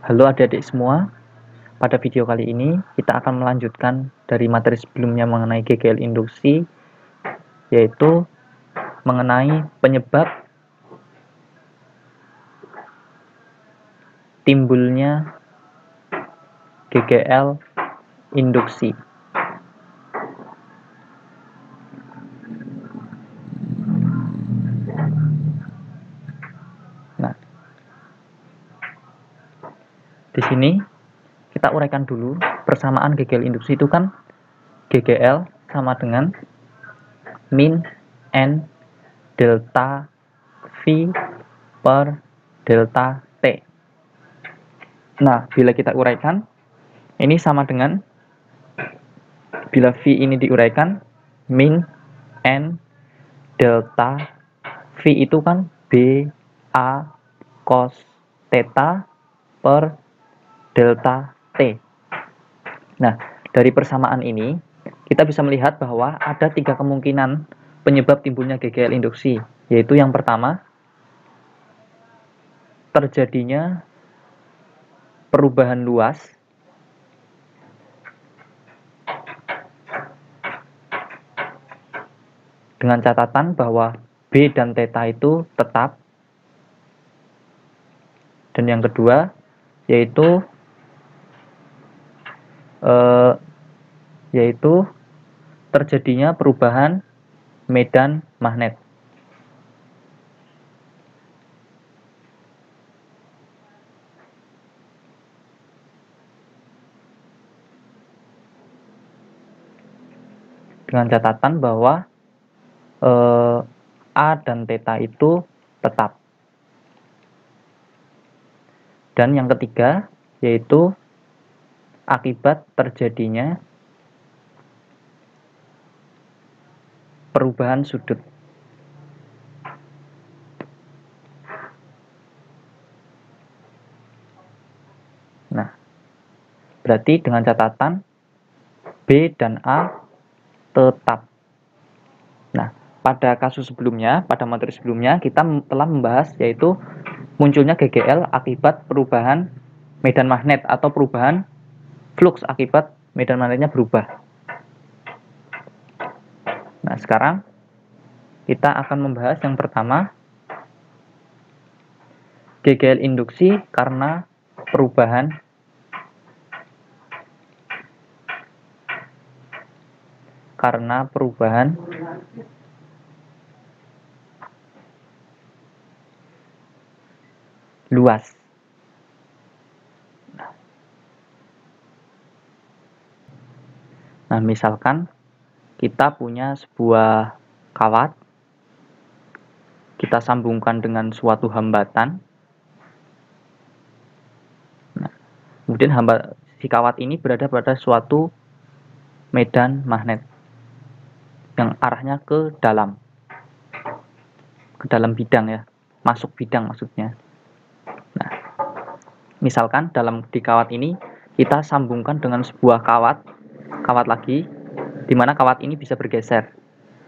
Halo adik-adik semua, pada video kali ini kita akan melanjutkan dari materi sebelumnya mengenai GGL induksi, yaitu mengenai penyebab timbulnya GGL induksi. Nah, di sini kita uraikan dulu persamaan GGL induksi itu kan GGL sama dengan min N delta V per delta T. Nah, bila kita uraikan, ini sama dengan bila V ini diuraikan, min N delta V itu kan B A cos theta per delta T. Nah, dari persamaan ini, kita bisa melihat bahwa ada 3 kemungkinan penyebab timbulnya GGL induksi, yaitu yang pertama, terjadinya perubahan luas dengan catatan bahwa B dan theta itu tetap. Dan yang kedua, yaitu terjadinya perubahan medan magnet. Dengan catatan bahwa A dan theta itu tetap. Dan yang ketiga, yaitu akibat terjadinya perubahan sudut. Nah, berarti dengan catatan B dan A tetap. Nah, pada kasus sebelumnya, pada materi sebelumnya, kita telah membahas yaitu munculnya GGL akibat perubahan medan magnet atau perubahan flux akibat medan magnetnya berubah. Nah, sekarang kita akan membahas yang pertama, GGL induksi karena perubahan luas. Nah, misalkan kita punya sebuah kawat, kita sambungkan dengan suatu hambatan. Nah, kemudian si kawat ini berada pada suatu medan magnet yang arahnya ke dalam bidang ya, masuk bidang maksudnya. Nah, misalkan di kawat ini kita sambungkan dengan sebuah kawat lagi, di mana kawat ini bisa bergeser.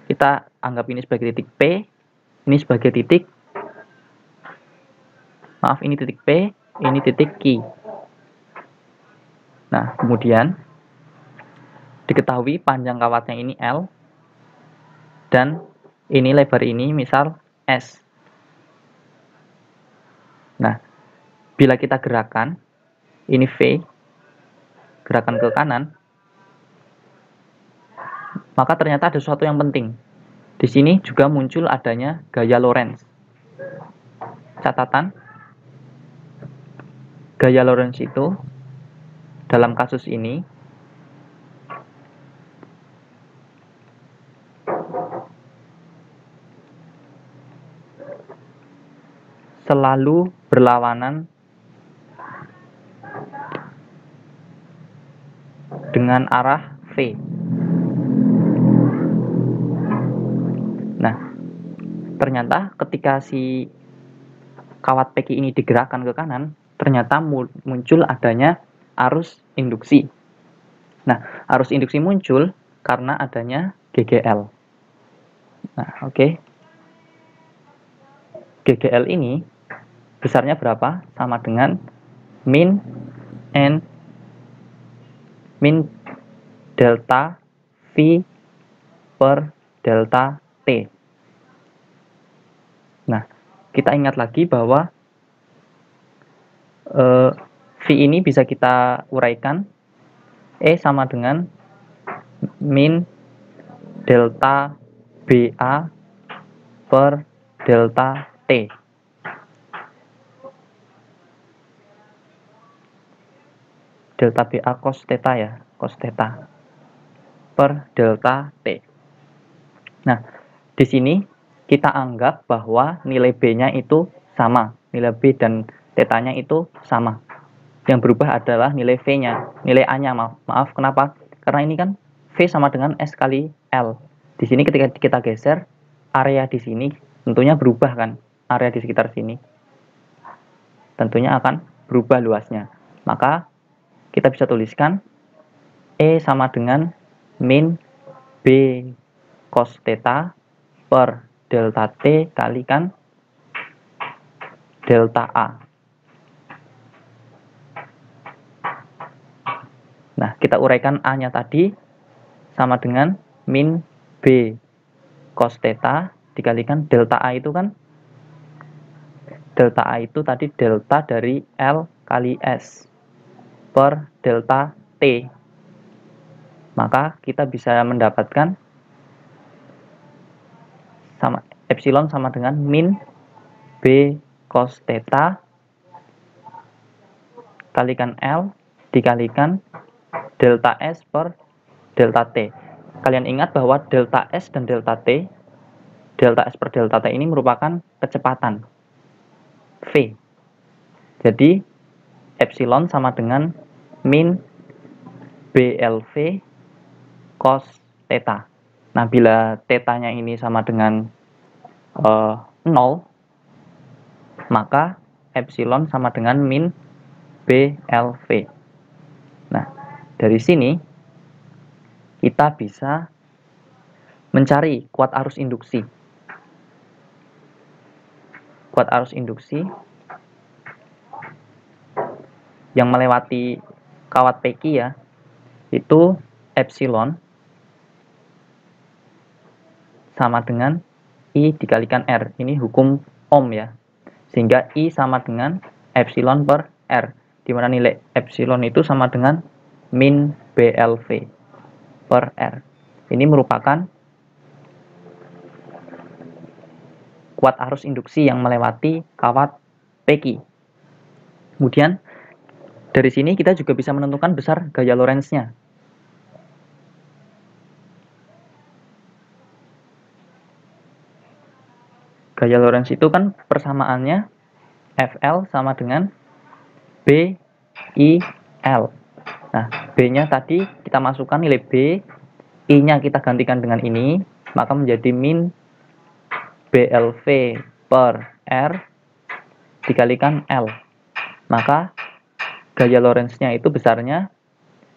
Kita anggap ini sebagai titik P, ini sebagai titik, ini titik P, ini titik Q. Nah, kemudian diketahui panjang kawatnya ini L, dan ini lebar ini misal S. Nah, bila kita gerakan, ini V, gerakan ke kanan, maka ternyata ada sesuatu yang penting. Di sini juga muncul adanya gaya Lorentz. Catatan, gaya Lorentz itu dalam kasus ini selalu berlawanan dengan arah V. Nah, ternyata ketika si kawat PQ ini digerakkan ke kanan, ternyata muncul adanya arus induksi. Nah, arus induksi muncul karena adanya GGL. Nah, oke. GGL ini besarnya berapa? Sama dengan min n min delta V per delta T. Nah, kita ingat lagi bahwa V ini bisa kita uraikan E sama dengan min delta BA per delta T. Delta BA cos theta ya, cos theta per delta T. Nah, di sini kita anggap bahwa nilai B-nya itu sama, nilai B dan theta-nya itu sama. Yang berubah adalah nilai V-nya, nilai A-nya, maaf, kenapa? Karena ini kan V sama dengan S kali L. Di sini ketika kita geser, area di sini tentunya berubah kan, area di sekitar sini. Tentunya akan berubah luasnya. Maka kita bisa tuliskan E sama dengan min B cos theta per delta T kalikan delta A. Nah, kita uraikan A-nya tadi sama dengan min B cos theta dikalikan delta A itu kan, delta A itu tadi delta dari L kali S per delta T. Maka kita bisa mendapatkan sama epsilon sama dengan min B cos theta kalikan L dikalikan delta S per delta T. Kalian ingat bahwa delta S dan delta T, delta S per delta T ini merupakan kecepatan V. Jadi epsilon sama dengan min BLV cos theta. Nah, bila theta-nya ini sama dengan 0, maka epsilon sama dengan min BLV. Nah, dari sini kita bisa mencari kuat arus induksi. Kuat arus induksi yang melewati kawat Pecky ya, itu epsilon sama dengan I dikalikan R. Ini hukum Ohm ya. Sehingga I sama dengan epsilon per R. Di mana nilai epsilon itu sama dengan min BLV per R. Ini merupakan kuat arus induksi yang melewati kawat Pecky. Kemudian dari sini kita juga bisa menentukan besar gaya Lorentz-nya. Gaya Lorentz itu kan persamaannya FL sama dengan BIL. Nah, B-nya tadi kita masukkan nilai B, I-nya kita gantikan dengan ini, maka menjadi min BLV per R dikalikan L. Maka gaya Lorentz-nya itu besarnya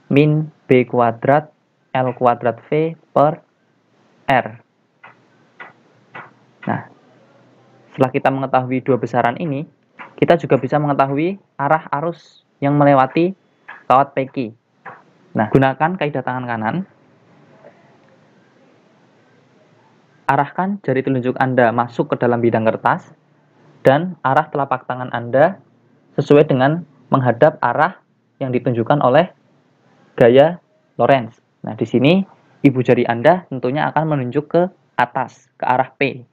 min B kuadrat L kuadrat V per R. Nah, setelah kita mengetahui dua besaran ini, kita juga bisa mengetahui arah arus yang melewati kawat Pecky. Nah, gunakan kaidah tangan kanan. Arahkan jari telunjuk Anda masuk ke dalam bidang kertas dan arah telapak tangan Anda sesuai dengan menghadap arah yang ditunjukkan oleh gaya Lorentz. Nah, di sini ibu jari Anda tentunya akan menunjuk ke atas, ke arah P.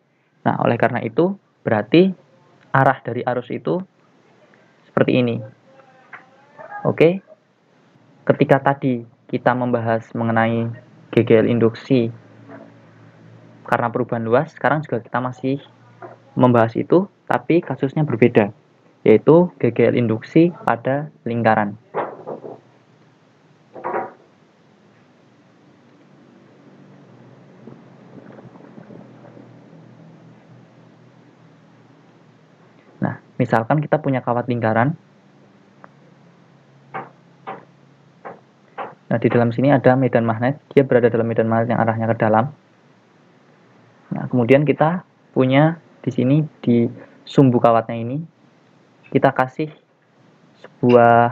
Nah, oleh karena itu berarti arah dari arus itu seperti ini. Oke. Ketika tadi kita membahas mengenai GGL induksi karena perubahan luas, sekarang juga kita masih membahas itu, tapi kasusnya berbeda, yaitu GGL induksi pada lingkaran. Nah, misalkan kita punya kawat lingkaran. Nah, di dalam sini ada medan magnet, dia berada dalam medan magnet yang arahnya ke dalam. Nah, kemudian kita punya di sini di sumbu kawatnya ini, kita kasih sebuah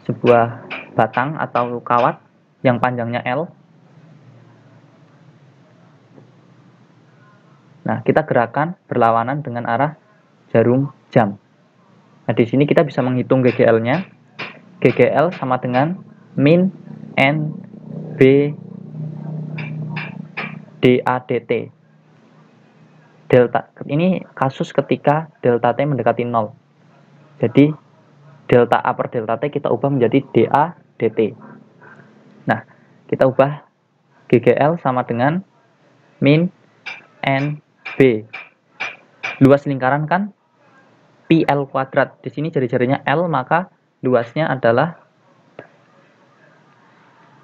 sebuah batang atau kawat yang panjangnya L. Nah, kita gerakan berlawanan dengan arah jarum jam. Nah, di sini kita bisa menghitung GGL-nya. GGL sama dengan min N B DADT. Delta ini kasus ketika delta T mendekati 0. Jadi delta A per delta T kita ubah menjadi DA DT. Nah, kita ubah GGL sama dengan min N B. Luas lingkaran kan PL kuadrat. Di sini jari-jarinya L, maka luasnya adalah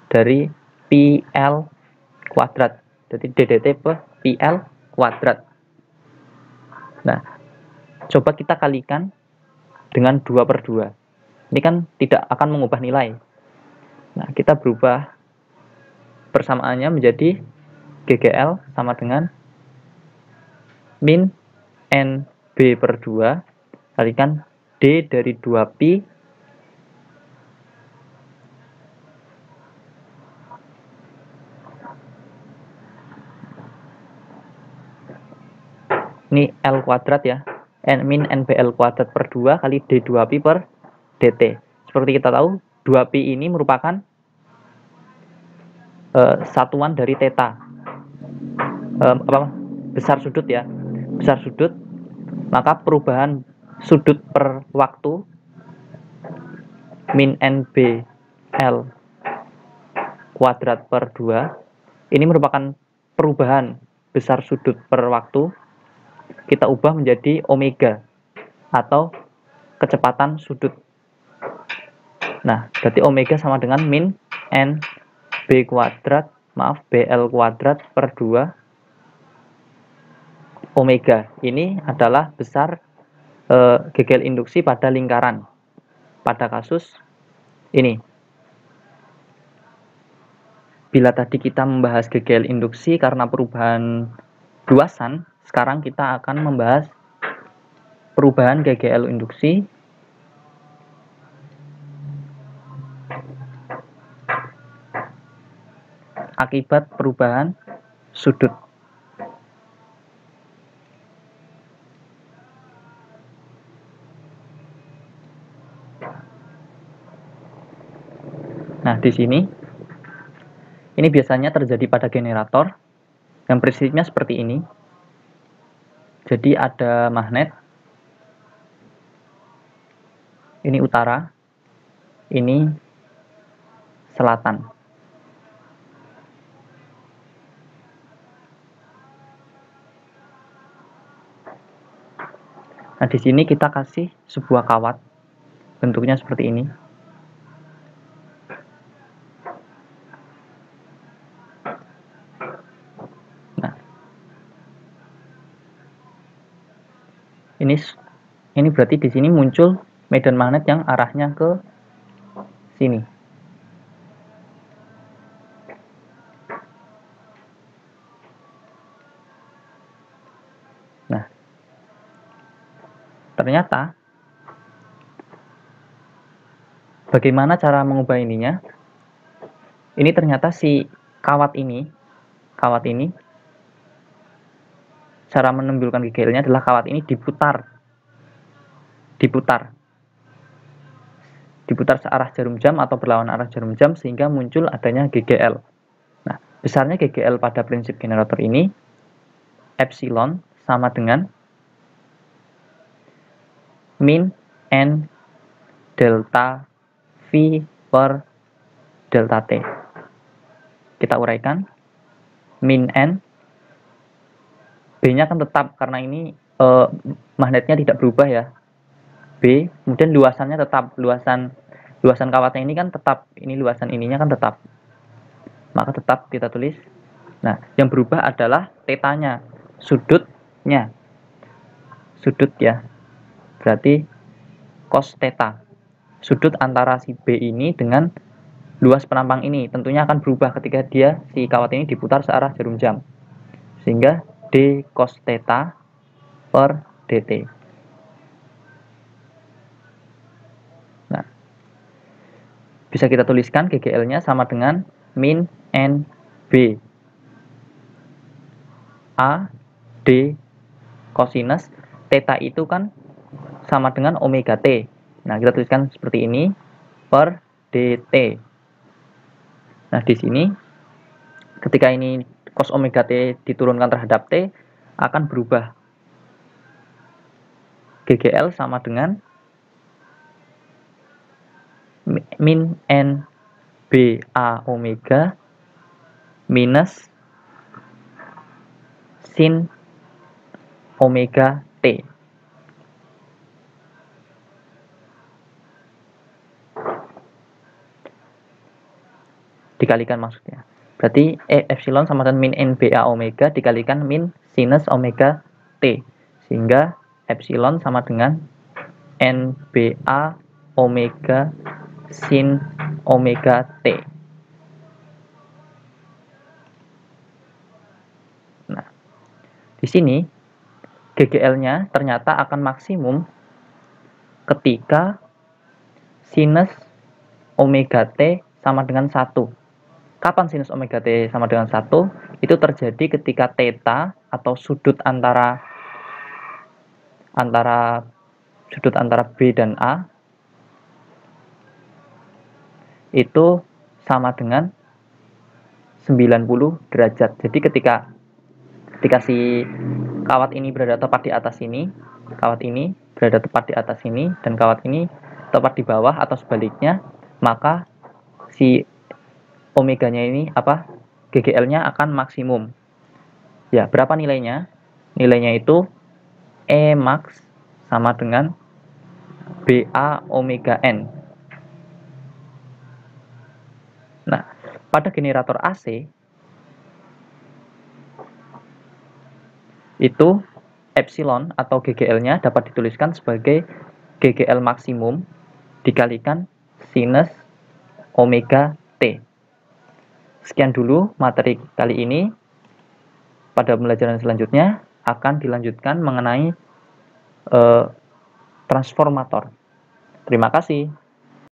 dari PL kuadrat. Jadi DDT per PL kuadrat. Nah, coba kita kalikan dengan 2/2. Ini kan tidak akan mengubah nilai. Nah, kita berubah persamaannya menjadi GGL sama dengan min NB per 2 kalikan D dari 2pi ini L kuadrat ya, min NBL kuadrat per 2 kali D2pi per DT. Seperti kita tahu, 2pi ini merupakan satuan dari theta. Besar sudut ya. Besar sudut, maka perubahan sudut per waktu min NBL kuadrat per 2 ini merupakan perubahan besar sudut per waktu. Kita ubah menjadi omega atau kecepatan sudut. Nah, berarti omega sama dengan min NB kuadrat, BL kuadrat per 2 omega. Ini adalah besar GGL induksi pada lingkaran. Pada kasus ini. Bila tadi kita membahas GGL induksi karena perubahan luasan, sekarang kita akan membahas perubahan GGL induksi akibat perubahan sudut. Nah, di sini ini biasanya terjadi pada generator yang prinsipnya seperti ini. Jadi ada magnet, ini utara, ini selatan. Nah, di sini kita kasih sebuah kawat, bentuknya seperti ini. Nah, ini berarti di sini muncul medan magnet yang arahnya ke sini. Nah, ternyata bagaimana cara mengubah ininya? Ini ternyata si kawat ini cara menimbulkan GGL-nya adalah kawat ini diputar searah jarum jam atau berlawan arah jarum jam sehingga muncul adanya GGL. Nah, besarnya GGL pada prinsip generator ini epsilon sama dengan min N delta V per delta T. Kita uraikan. Min N, B-nya kan tetap karena ini magnetnya tidak berubah ya. B, kemudian luasannya tetap, luasan kawatnya ini kan tetap, ini luasan ininya kan tetap. Maka tetap kita tulis. Nah, yang berubah adalah tetanya, sudutnya. Sudut ya. Berarti cos theta. Sudut antara si B ini dengan luas penampang ini tentunya akan berubah ketika si kawat ini diputar searah jarum jam. Sehingga D cos theta per dt. bisa kita tuliskan GGL-nya sama dengan min N B A D kosinus theta itu kan sama dengan omega T. Nah, kita tuliskan seperti ini per dt. Nah, di sini ketika ini cos omega T diturunkan terhadap T akan berubah. GGL sama dengan min N B A omega minus sin omega T. Dikalikan maksudnya. Berarti epsilon sama dengan min NBA omega dikalikan min sinus omega T. Sehingga epsilon sama dengan NBA omega sin omega T. Nah, di sini GGL-nya ternyata akan maksimum ketika sinus omega T sama dengan 1. Kapan sinus omega T sama dengan 1? Itu terjadi ketika theta atau sudut antara B dan A itu sama dengan 90 derajat. Jadi ketika si kawat ini berada tepat di atas ini, kawat ini berada tepat di atas ini, dan kawat ini tepat di bawah atau sebaliknya, maka si omeganya ini GGL-nya akan maksimum. Ya, berapa nilainya? Nilainya itu E max sama dengan BA omega N. Nah, pada generator AC itu epsilon atau GGL-nya dapat dituliskan sebagai GGL maksimum dikalikan sinus omega T. Sekian dulu materi kali ini. Pada pembelajaran selanjutnya akan dilanjutkan mengenai transformator. Terima kasih.